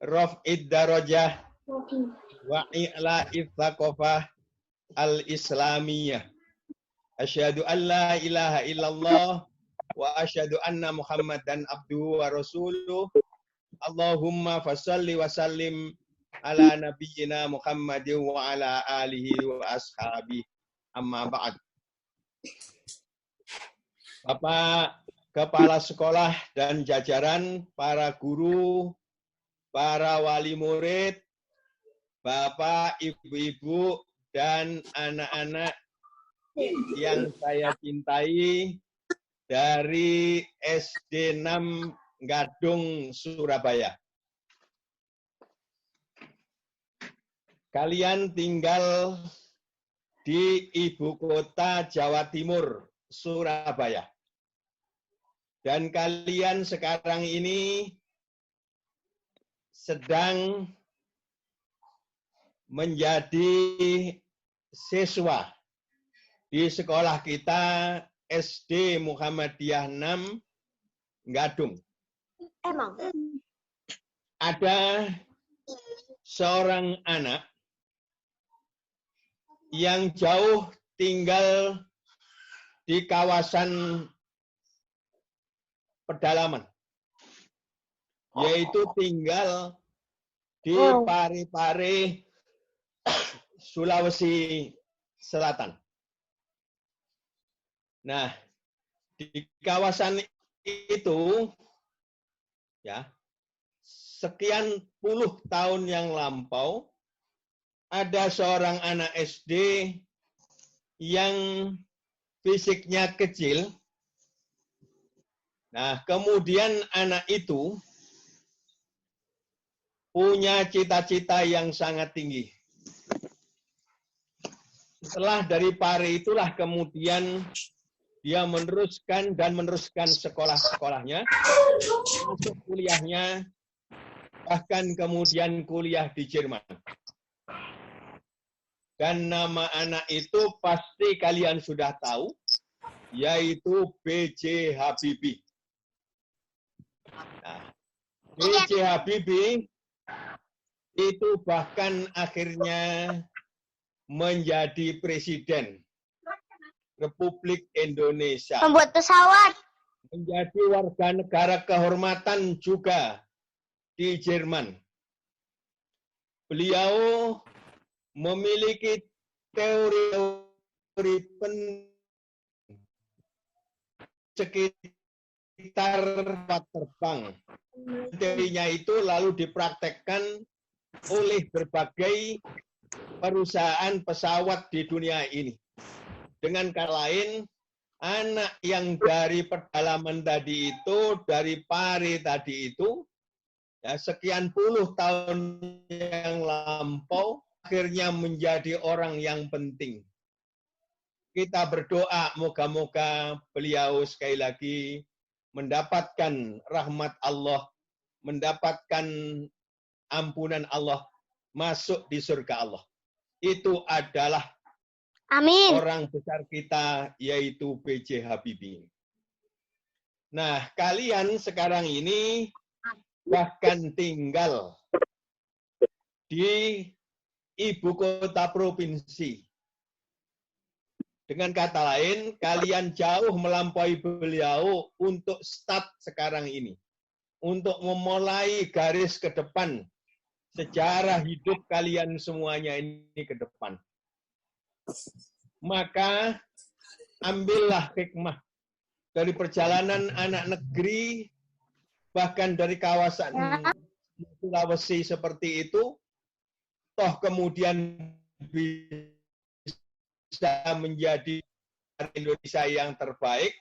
raf'id darajah wa i'la'id thaqafah al-islamiyah. Asyhadu an la ilaha illallah wa asyhadu anna Muhammadan abduhu wa rasuluh. Allahumma fasalli wa sallim ala nabiyyina Muhammadin wa ala alihi wa ashabihi. Amma ba'd. Bapak Kepala Sekolah dan jajaran, para guru, para wali murid, Bapak, Ibu-ibu, dan anak-anak yang saya cintai dari SD 6 Gadung, Surabaya. Kalian tinggal di ibu kota Jawa Timur, Surabaya. Dan kalian sekarang ini sedang menjadi siswa di sekolah kita SD Muhammadiyah 6 Gadung. Emang. Ada seorang anak yang jauh tinggal di kawasan pedalaman, yaitu tinggal di Parepare, Sulawesi Selatan. Nah, di kawasan itu, ya, sekian puluh tahun yang lampau, ada seorang anak SD yang fisiknya kecil. Nah, kemudian anak itu punya cita-cita yang sangat tinggi. Setelah dari Pare itulah kemudian dia meneruskan sekolah-sekolahnya, masuk kuliahnya, bahkan kemudian kuliah di Jerman. Dan nama anak itu pasti kalian sudah tahu, yaitu B.J. Habibie. Nah, B.J. Habibie itu bahkan akhirnya menjadi presiden Republik Indonesia. Membuat pesawat. Menjadi warga negara kehormatan juga di Jerman. Beliau memiliki teori sekitar terbang. Teorinya itu lalu dipraktekkan oleh berbagai perusahaan pesawat di dunia ini. Dengan kata lain, anak yang dari pedalaman tadi itu, dari Pare tadi itu, ya, sekian puluh tahun yang lampau, akhirnya menjadi orang yang penting. Kita berdoa moga-moga beliau sekali lagi mendapatkan rahmat Allah, mendapatkan ampunan Allah, masuk di surga Allah. Itu adalah Amin. orang besar kita, yaitu B.J. Habibie. Nah, kalian sekarang ini bahkan tinggal di ibu kota provinsi. Dengan kata lain, kalian jauh melampaui beliau untuk start sekarang ini. Untuk memulai garis ke depan sejarah hidup kalian semuanya ini ke depan. Maka ambillah hikmah dari perjalanan anak negeri, bahkan dari kawasan Sulawesi seperti itu, toh kemudian bisa menjadi Indonesia yang terbaik,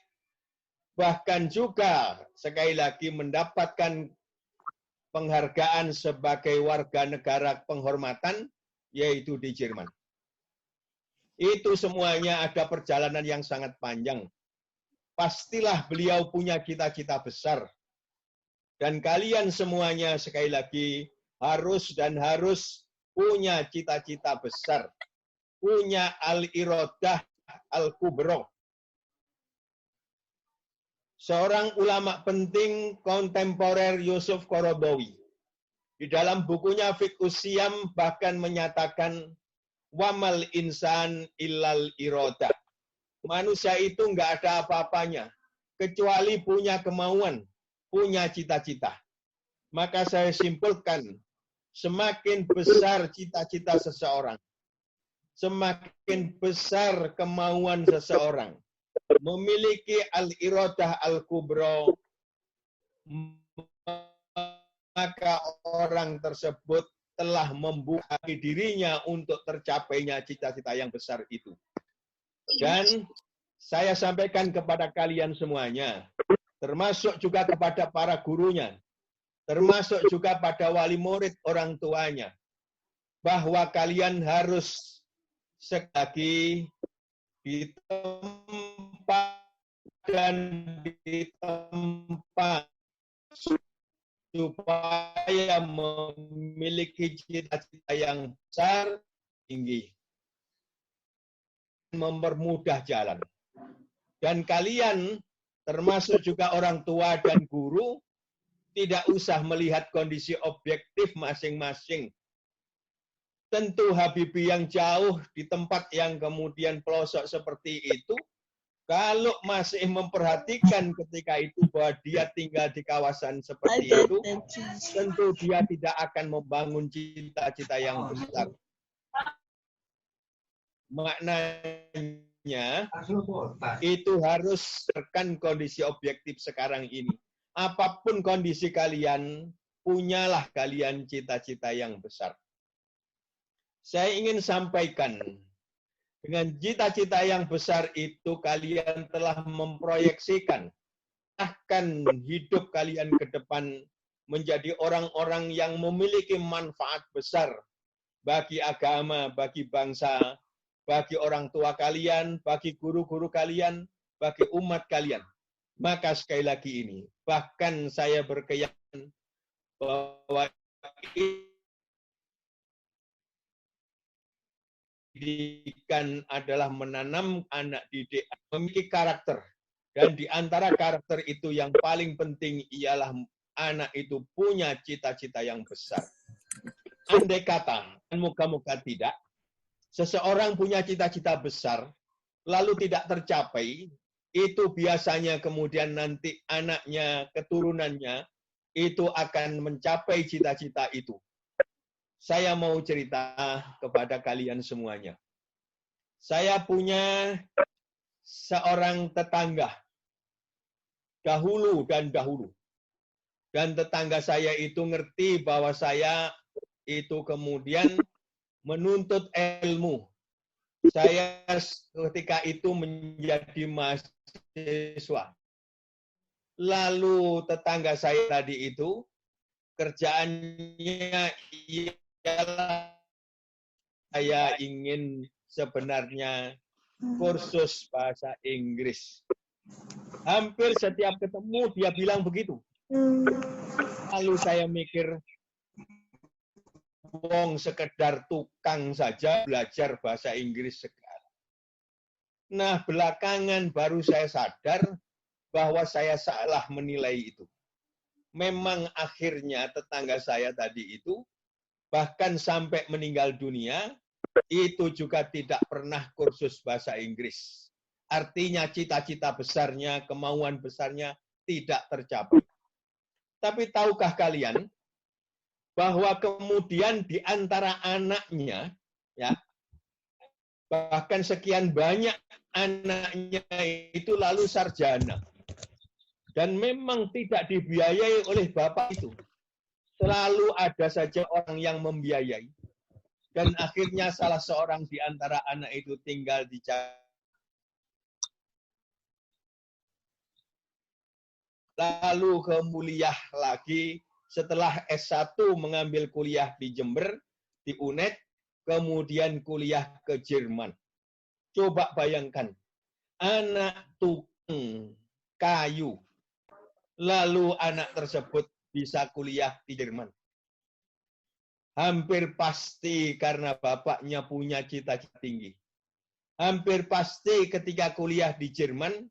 bahkan juga sekali lagi mendapatkan penghargaan sebagai warga negara penghormatan, yaitu di Jerman. Itu semuanya ada perjalanan yang sangat panjang. Pastilah beliau punya cita-cita besar. Dan kalian semuanya sekali lagi harus punya cita-cita besar. Punya al-iradah al-kubro. Seorang ulama penting kontemporer Yusuf Qaradawi. Di dalam bukunya Fiqhus Siyam bahkan menyatakan wamal insan illal iroda. Manusia itu nggak ada apa-apanya kecuali punya kemauan, punya cita-cita. Maka saya simpulkan, semakin besar cita-cita seseorang, semakin besar kemauan seseorang, memiliki al-iradah al-kubra, maka orang tersebut telah membuka dirinya untuk tercapainya cita-cita yang besar itu. Dan saya sampaikan kepada kalian semuanya, termasuk juga kepada para gurunya, termasuk juga pada wali murid orang tuanya, bahwa kalian harus sekali di tempat dan di tempat supaya memiliki cita-cita yang besar, tinggi. Mempermudah jalan. Dan kalian, termasuk juga orang tua dan guru, tidak usah melihat kondisi objektif masing-masing. Tentu Habibie yang jauh di tempat yang kemudian pelosok seperti itu, kalau masih memperhatikan ketika itu bahwa dia tinggal di kawasan seperti itu, tentu dia tidak akan membangun cita-cita yang besar. Maknanya itu harus rekan kondisi objektif sekarang ini. Apapun kondisi kalian, punyalah kalian cita-cita yang besar. Saya ingin sampaikan, dengan cita-cita yang besar itu kalian telah memproyeksikan akan hidup kalian ke depan menjadi orang-orang yang memiliki manfaat besar bagi agama, bagi bangsa, bagi orang tua kalian, bagi guru-guru kalian, bagi umat kalian. Maka sekali lagi ini, bahkan saya berkeyakinan bahwa pendidikan adalah menanam anak didik memiliki karakter, dan di antara karakter itu yang paling penting ialah anak itu punya cita-cita yang besar. Andai kata, dan moga-moga tidak, seseorang punya cita-cita besar lalu tidak tercapai, itu biasanya kemudian nanti anaknya, keturunannya itu akan mencapai cita-cita itu. Saya mau cerita kepada kalian semuanya. Saya punya seorang tetangga, dahulu. Dan tetangga saya itu ngerti bahwa saya itu kemudian menuntut ilmu. Saya ketika itu menjadi mahasiswa. Lalu tetangga saya tadi itu, kerjaannya ialah saya ingin sebenarnya kursus bahasa Inggris. Hampir setiap ketemu dia bilang begitu. Lalu saya mikir, wong sekedar tukang saja belajar bahasa Inggris sekarang. Nah, belakangan baru saya sadar bahwa saya salah menilai itu. Memang akhirnya tetangga saya tadi itu, bahkan sampai meninggal dunia, itu juga tidak pernah kursus bahasa Inggris. Artinya cita-cita besarnya, kemauan besarnya tidak tercapai. Tapi tahukah kalian bahwa kemudian di antara anaknya, ya, bahkan sekian banyak anaknya itu lalu sarjana. Dan memang tidak dibiayai oleh bapak itu. Selalu ada saja orang yang membiayai. Dan akhirnya salah seorang di antara anak itu tinggal di Jakarta. Lalu ke kuliah lagi, setelah S1 mengambil kuliah di Jember, di UNED, kemudian kuliah ke Jerman. Coba bayangkan, anak tukang kayu, lalu anak tersebut bisa kuliah di Jerman. Hampir pasti karena bapaknya punya cita-cita tinggi. Hampir pasti ketika kuliah di Jerman,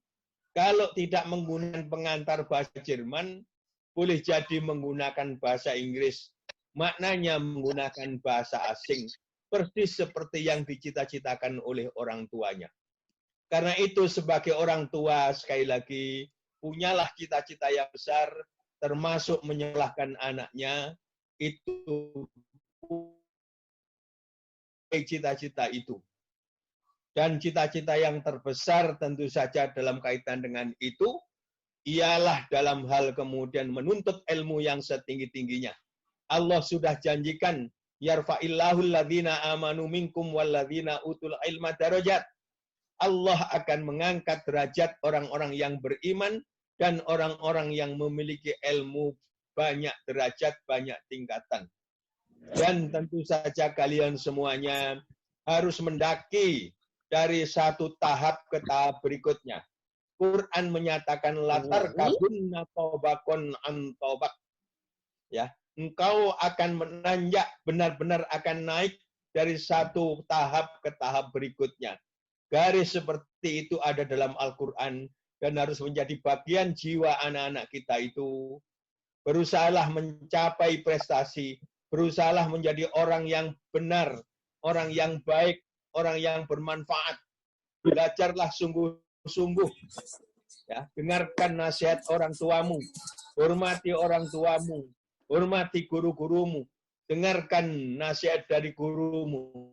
kalau tidak menggunakan pengantar bahasa Jerman, boleh jadi menggunakan bahasa Inggris. maknanya menggunakan bahasa asing, persis seperti yang dicita-citakan oleh orang tuanya. Karena itu sebagai orang tua, sekali lagi, punyalah cita-cita yang besar, termasuk menyalahkan anaknya, itu cita-cita itu. Dan cita-cita yang terbesar tentu saja dalam kaitan dengan itu, ialah dalam hal kemudian menuntut ilmu yang setinggi-tingginya. Allah sudah janjikan, yarfa'illahu alladhina amanu minkum walladhina utul ilma darajat. Allah akan mengangkat derajat orang-orang yang beriman dan orang-orang yang memiliki ilmu, banyak derajat, banyak tingkatan. Dan tentu saja kalian semuanya harus mendaki dari satu tahap ke tahap berikutnya. Quran menyatakan latar kabunna tobakon antobak. Ya, engkau akan menanjak, benar-benar akan naik dari satu tahap ke tahap berikutnya. Garis seperti itu ada dalam Al-Quran dan harus menjadi bagian jiwa anak-anak kita itu. Berusahalah mencapai prestasi, berusahalah menjadi orang yang benar, orang yang baik, orang yang bermanfaat. Belajarlah sungguh-sungguh. Ya, dengarkan nasihat orang tuamu, hormati orang tuamu, hormati guru-gurumu, dengarkan nasihat dari gurumu.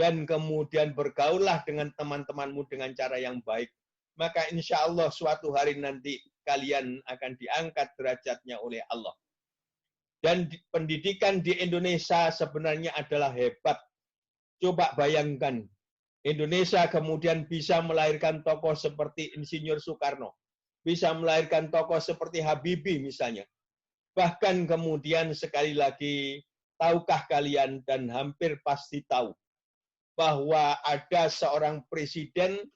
Dan kemudian bergaullah dengan teman-temanmu dengan cara yang baik. Maka insya Allah suatu hari nanti kalian akan diangkat derajatnya oleh Allah. Dan pendidikan di Indonesia sebenarnya adalah hebat. Coba bayangkan, Indonesia kemudian bisa melahirkan tokoh seperti Insinyur Soekarno. Bisa melahirkan tokoh seperti Habibie misalnya. Bahkan kemudian sekali lagi, tahukah kalian dan hampir pasti tahu, bahwa ada seorang presiden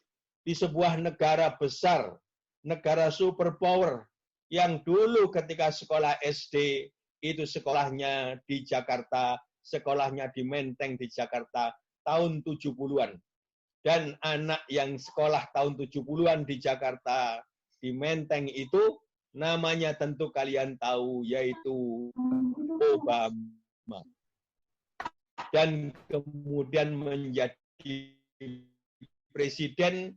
di sebuah negara besar, negara superpower, yang dulu ketika sekolah SD, itu sekolahnya di Jakarta, sekolahnya di Menteng di Jakarta, tahun 70-an. Dan anak yang sekolah tahun 70-an di Jakarta, di Menteng itu, namanya tentu kalian tahu, yaitu Obama. Dan kemudian menjadi presiden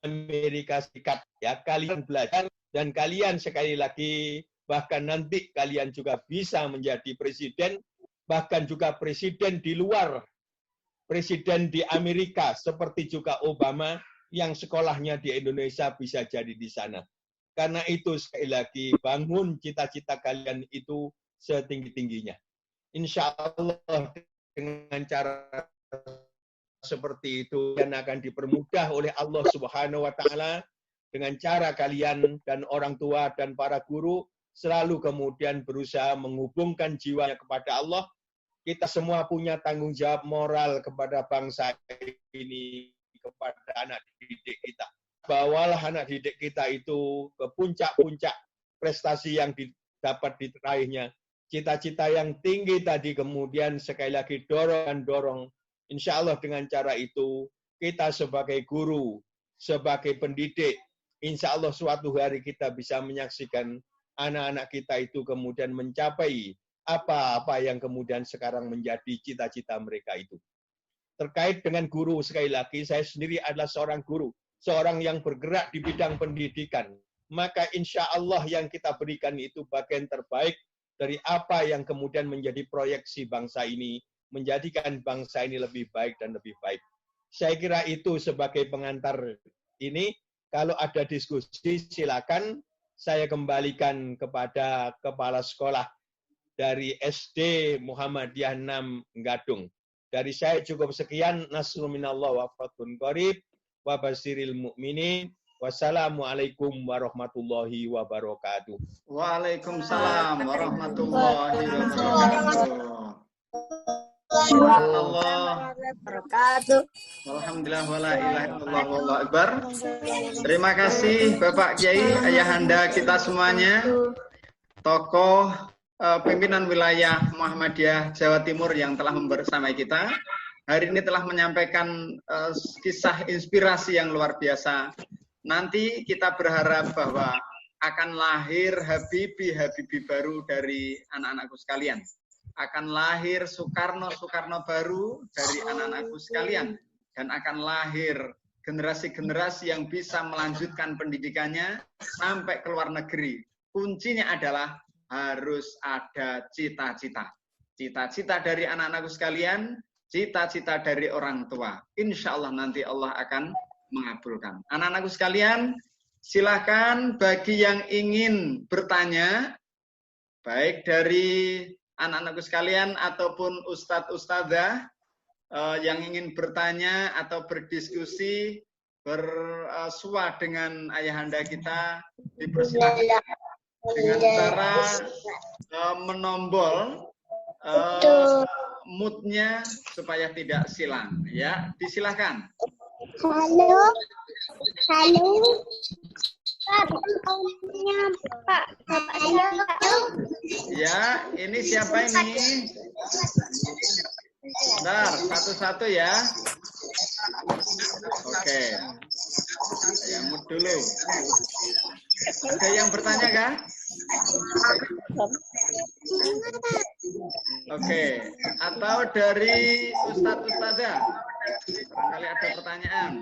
Amerika Serikat. Ya, kalian belajar dan kalian sekali lagi bahkan nanti kalian juga bisa menjadi presiden, bahkan juga presiden di luar, presiden di Amerika seperti juga Obama yang sekolahnya di Indonesia bisa jadi di sana. Karena itu sekali lagi bangun cita-cita kalian itu setinggi-tingginya. Insya Allah dengan cara seperti itu dan akan dipermudah oleh Allah Subhanahu wa taala dengan cara kalian dan orang tua dan para guru selalu kemudian berusaha menghubungkan jiwanya kepada Allah. Kita semua punya tanggung jawab moral kepada bangsa ini, kepada anak didik kita. Bawalah anak didik kita itu ke puncak-puncak prestasi yang dapat diraihnya. Cita-cita yang tinggi tadi kemudian sekali lagi dorong. Insya Allah dengan cara itu, kita sebagai guru, sebagai pendidik, insya Allah suatu hari kita bisa menyaksikan anak-anak kita itu kemudian mencapai apa-apa yang kemudian sekarang menjadi cita-cita mereka itu. Terkait dengan guru, sekali lagi, saya sendiri adalah seorang guru, seorang yang bergerak di bidang pendidikan. Maka insya Allah yang kita berikan itu bagian terbaik dari apa yang kemudian menjadi proyeksi bangsa ini, menjadikan bangsa ini lebih baik dan lebih baik. Saya kira itu sebagai pengantar ini. Kalau ada diskusi, silakan saya kembalikan kepada kepala sekolah dari SD Muhammadiyah 6 Gadung. Dari saya cukup sekian. Nasrul minallah wa fathun qarib wa basiril mu'minin. Wassalamualaikum warahmatullahi wabarakatuh. Waalaikumsalam warahmatullahi wabarakatuh. Alhamdulillah wala ilaha illallah wallahu akbar. Terima kasih Bapak Kiai, ayahanda kita semuanya, tokoh pimpinan wilayah Muhammadiyah Jawa Timur yang telah membersamai kita. Hari ini telah menyampaikan kisah inspirasi yang luar biasa. Nanti kita berharap bahwa akan lahir Habibi baru dari anak-anakku sekalian. Akan lahir Soekarno baru dari anak-anakku sekalian. Dan akan lahir generasi-generasi yang bisa melanjutkan pendidikannya sampai ke luar negeri. Kuncinya adalah harus ada cita-cita. Cita-cita dari anak-anakku sekalian, cita-cita dari orang tua. Insya Allah nanti Allah akan mengabulkan. Anak-anakku sekalian, silakan bagi yang ingin bertanya, baik dari anak-anakku sekalian ataupun ustadz-ustadzah yang ingin bertanya atau berdiskusi, bersua dengan ayahanda kita, dipersilakan dengan cara menombol moodnya supaya tidak silang. Ya, disilakan. Halo. Pak. Ya, ini siapa ini? Bentar, satu-satu ya. Oke. Saya mute dulu. Ada yang bertanya kah? Oke. Atau dari Ustadz Ustazah? Barangkali ada pertanyaan.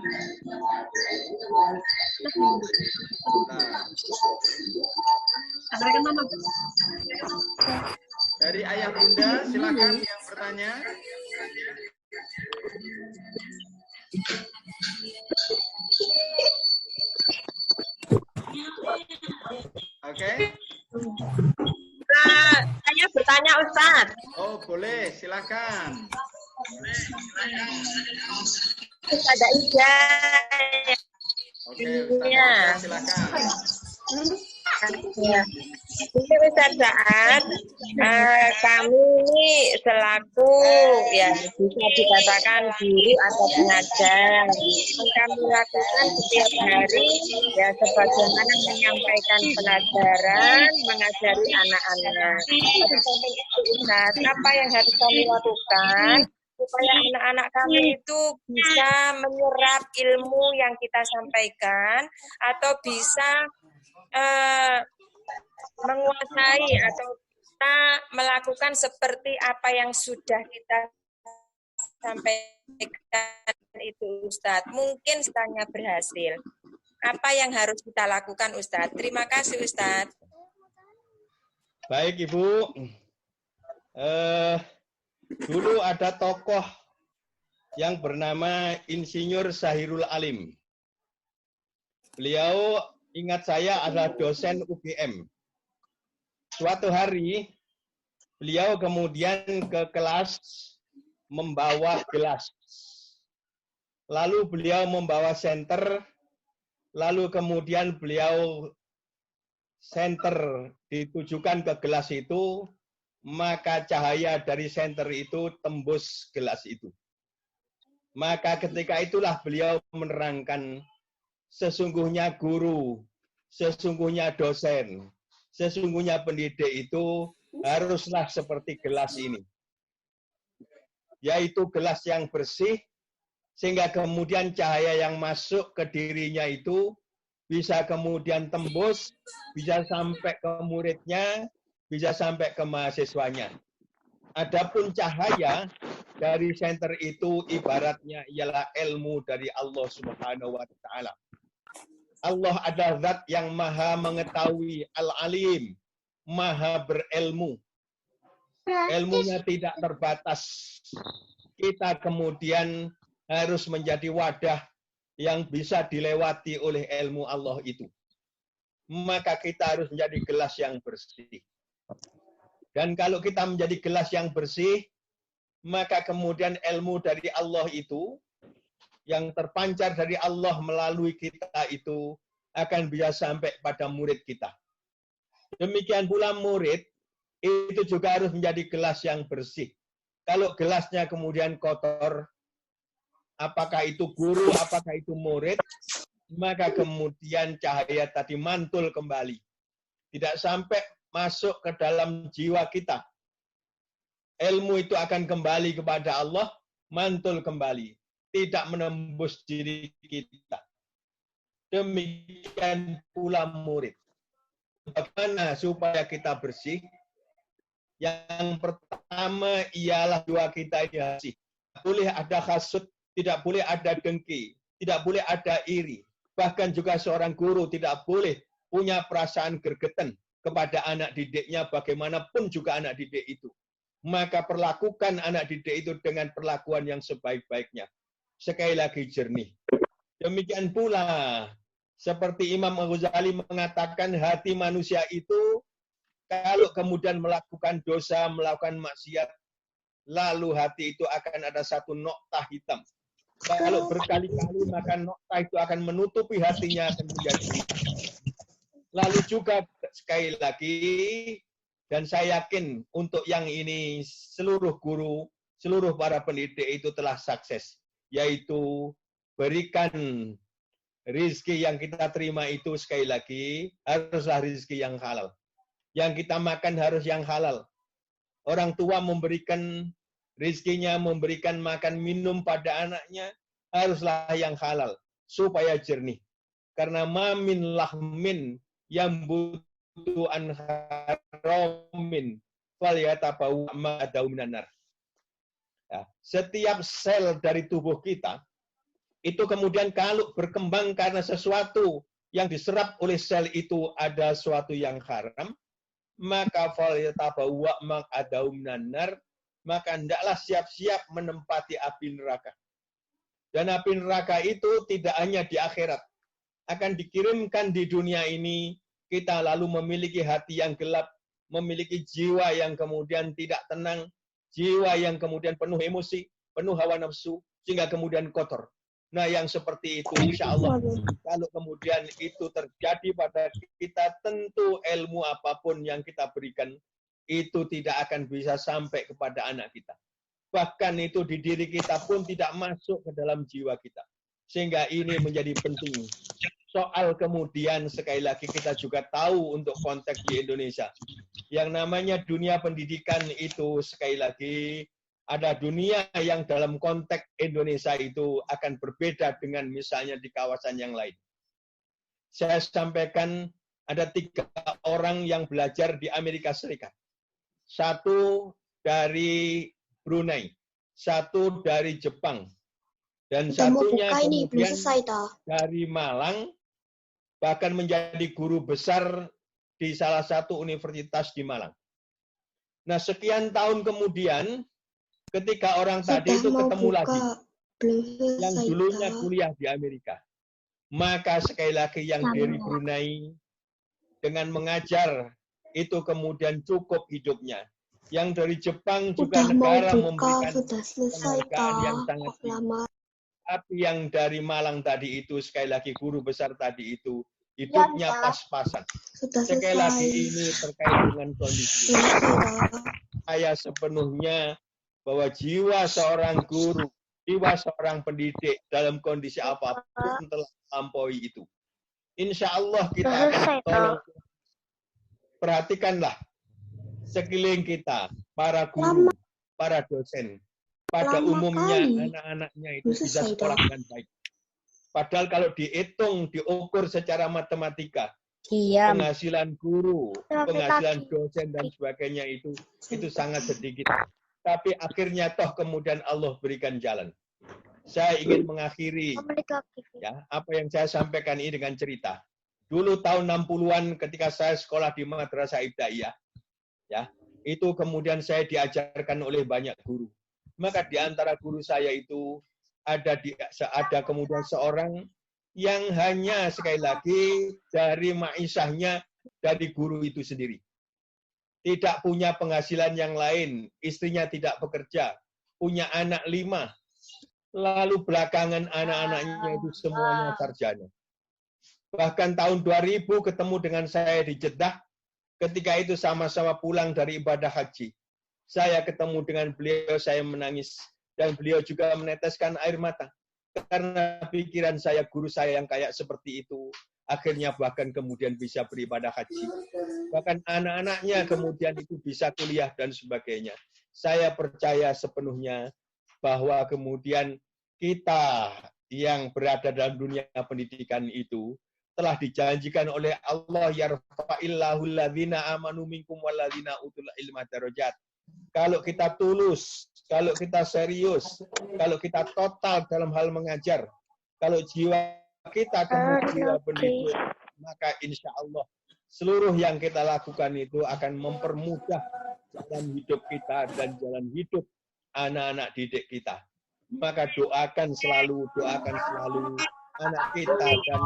Dari ayah bunda, silakan yang bertanya. Oke. Saya bertanya Ustadz. Oh boleh, silakan. Ada ijazah. Oke, Ustaz, silakan. Ya. Ini Ustaz Saad, kami ini selaku ya bisa dikatakan guru atau pengajar. Kami lakukan setiap hari ya sebagaimana menyampaikan pelajaran, mengajari anak-anak. Tapi samping itu Ustaz, apa yang harus kami lakukan supaya anak-anak kami itu bisa menyerap ilmu yang kita sampaikan atau bisa menguasai atau kita melakukan seperti apa yang sudah kita sampaikan itu Ustadz. Mungkin setengah berhasil. Apa yang harus kita lakukan Ustadz? Terima kasih Ustadz. Baik Ibu. Dulu ada tokoh yang bernama Insinyur Sahirul Alim. Beliau ingat saya adalah dosen UGM. Suatu hari, beliau kemudian ke kelas membawa gelas. Lalu beliau membawa senter, lalu kemudian beliau senter ditujukan ke gelas itu, maka cahaya dari senter itu tembus gelas itu. Maka ketika itulah beliau menerangkan sesungguhnya guru, sesungguhnya dosen, sesungguhnya pendidik itu haruslah seperti gelas ini. Yaitu gelas yang bersih, sehingga kemudian cahaya yang masuk ke dirinya itu bisa kemudian tembus, bisa sampai ke muridnya, bisa sampai ke mahasiswanya. Adapun cahaya dari senter itu ibaratnya ialah ilmu dari Allah Subhanahu wa Ta'ala. Allah adalah zat yang maha mengetahui, al-alim, maha berilmu. Ilmunya tidak terbatas. Kita kemudian harus menjadi wadah yang bisa dilewati oleh ilmu Allah itu. Maka kita harus menjadi gelas yang bersih. Dan kalau kita menjadi gelas yang bersih, maka kemudian ilmu dari Allah itu, yang terpancar dari Allah melalui kita itu, akan bisa sampai pada murid kita. Demikian pula murid, itu juga harus menjadi gelas yang bersih. Kalau gelasnya kemudian kotor, apakah itu guru, apakah itu murid, maka kemudian cahaya tadi mantul kembali. Tidak sampai masuk ke dalam jiwa kita. Ilmu itu akan kembali kepada Allah, mantul kembali. Tidak menembus diri kita. Demikian pula murid. bagaimana supaya kita bersih? Yang pertama ialah jiwa kita ini bersih. Tidak boleh ada hasud, tidak boleh ada dengki, tidak boleh ada iri. Bahkan juga seorang guru tidak boleh punya perasaan gergeten kepada anak didiknya, bagaimanapun juga anak didik itu. Maka perlakukan anak didik itu dengan perlakuan yang sebaik-baiknya. Sekali lagi jernih. Demikian pula, seperti Imam Al-Ghazali mengatakan, hati manusia itu kalau kemudian melakukan dosa, melakukan maksiat, lalu hati itu akan ada satu noktah hitam. Kalau berkali-kali, maka noktah itu akan menutupi hatinya, akan menjadi hitam. Lalu juga sekali lagi, dan saya yakin untuk yang ini seluruh guru, seluruh para pendidik itu telah sukses, yaitu berikan rizki yang kita terima itu sekali lagi haruslah rizki yang halal. Yang kita makan harus yang halal. Orang tua memberikan rizkinya, memberikan makan minum pada anaknya, haruslah yang halal, supaya jernih. Karena mamin lahmin yang butuh an haramin, falyatabawa ma'adaw minanar. Ya, setiap sel dari tubuh kita, itu kemudian kalau berkembang karena sesuatu yang diserap oleh sel itu ada sesuatu yang haram, maka falyatabawa ma'adaw minanar, maka hendaklah siap-siap menempati api neraka. Dan api neraka itu tidak hanya di akhirat, akan dikirimkan di dunia ini, kita lalu memiliki hati yang gelap, memiliki jiwa yang kemudian tidak tenang, jiwa yang kemudian penuh emosi, penuh hawa nafsu, sehingga kemudian kotor. Nah, yang seperti itu, insya Allah, kalau kemudian itu terjadi pada kita, tentu ilmu apapun yang kita berikan, itu tidak akan bisa sampai kepada anak kita. Bahkan itu di diri kita pun tidak masuk ke dalam jiwa kita. Sehingga ini menjadi penting. Soal kemudian sekali lagi kita juga tahu untuk konteks di Indonesia. Yang namanya dunia pendidikan itu sekali lagi ada dunia yang dalam konteks Indonesia itu akan berbeda dengan misalnya di kawasan yang lain. Saya sampaikan ada 3 orang yang belajar di Amerika Serikat. 1 dari Brunei, 1 dari Jepang, dan satunya kemudian dari Malang, bahkan menjadi guru besar di salah satu universitas di Malang. Nah, sekian tahun kemudian, ketika orang tadi itu ketemu lagi, yang dulunya kuliah di Amerika, maka sekali lagi yang dari Brunei dengan mengajar itu kemudian cukup hidupnya. Yang dari Jepang juga negara memberikan penghargaan yang sangat tinggi. Tapi yang dari Malang tadi itu sekali lagi guru besar tadi itu hidupnya pas-pasan. Sekali lagi ini terkait dengan kondisi. Saya sepenuhnya bahwa jiwa seorang guru, jiwa seorang pendidik dalam kondisi apapun telah melampaui itu. Insya Allah kita akan tolong. Perhatikanlah sekeliling kita, para guru, para dosen. Pada umumnya anak-anaknya itu bisa sekolah dengan baik. Padahal kalau dihitung, diukur secara matematika, penghasilan guru, penghasilan dosen dan sebagainya itu sangat sedikit. Tapi akhirnya toh kemudian Allah berikan jalan. Saya ingin mengakhiri ya apa yang saya sampaikan ini dengan cerita. Dulu tahun 60-an ketika saya sekolah di Madrasah Ibtidaiyah, ya, itu kemudian saya diajarkan oleh banyak guru. Maka di antara guru saya itu ada kemudian seorang yang hanya sekali lagi dari ma'isyahnya dari guru itu sendiri. Tidak punya penghasilan yang lain, istrinya tidak bekerja, punya anak 5, lalu belakangan anak-anaknya itu semuanya sarjana. Bahkan tahun 2000 ketemu dengan saya di Jeddah, ketika itu sama-sama pulang dari ibadah haji. Saya ketemu dengan beliau, saya menangis, dan beliau juga meneteskan air mata. Karena pikiran saya, guru saya yang kayak seperti itu, akhirnya bahkan kemudian bisa beribadah haji. Bahkan anak-anaknya kemudian itu bisa kuliah dan sebagainya. Saya percaya sepenuhnya bahwa kemudian kita yang berada dalam dunia pendidikan itu telah dijanjikan oleh Allah, yarfa'illahu alladzina amanu minkum walladzina utul ilma darajat. Kalau kita tulus, kalau kita serius, kalau kita total dalam hal mengajar, kalau jiwa kita penuh jiwa pendidik, maka insya Allah seluruh yang kita lakukan itu akan mempermudah jalan hidup kita dan jalan hidup anak-anak didik kita. Maka doakan selalu anak kita dan